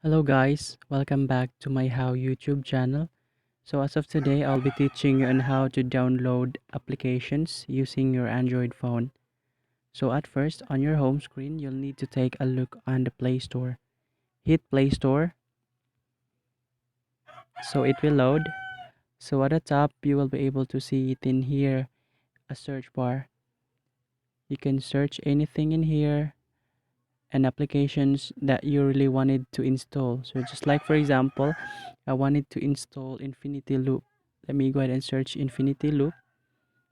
Hello guys, welcome back to my How YouTube channel. So as of today, I'll be teaching you on how to download applications using your Android phone. So at first, on your home screen, you'll need to take a look on the Play Store. Hit Play Store, so it will load. So at the top, you will be able to see it in here, a search bar. You can search anything in here and applications that you really wanted to install. So just like for example, I wanted to install Infinity Loop. Let me go ahead and search Infinity Loop.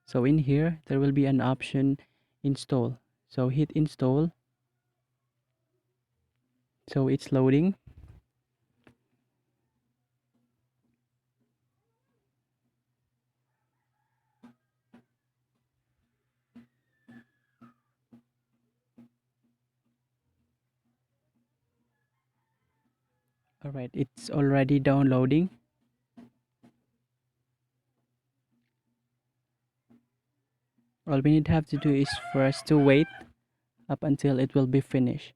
So in here there will be an option install. So hit install. So it's loading. All right, it's already downloading. All we need to have to do is for us to wait up until it will be finished.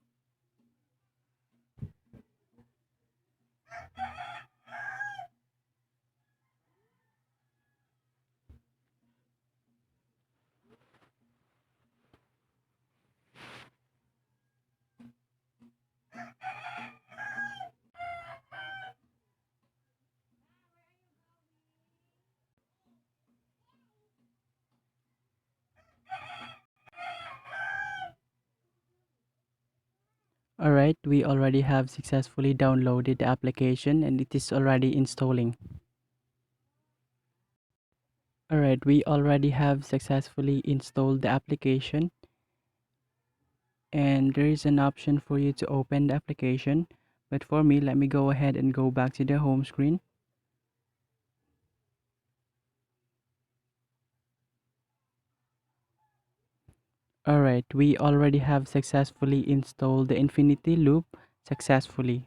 All right, we already have successfully downloaded the application and it is already installing. All right, we already have successfully installed the application, and there is an option for you to open the application. But for me, let me go ahead and go back to the home screen. All right, we already have successfully installed the Infinity Loop successfully.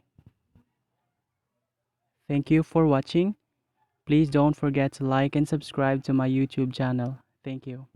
Thank you for watching. Please don't forget to like and subscribe to my YouTube channel. Thank you.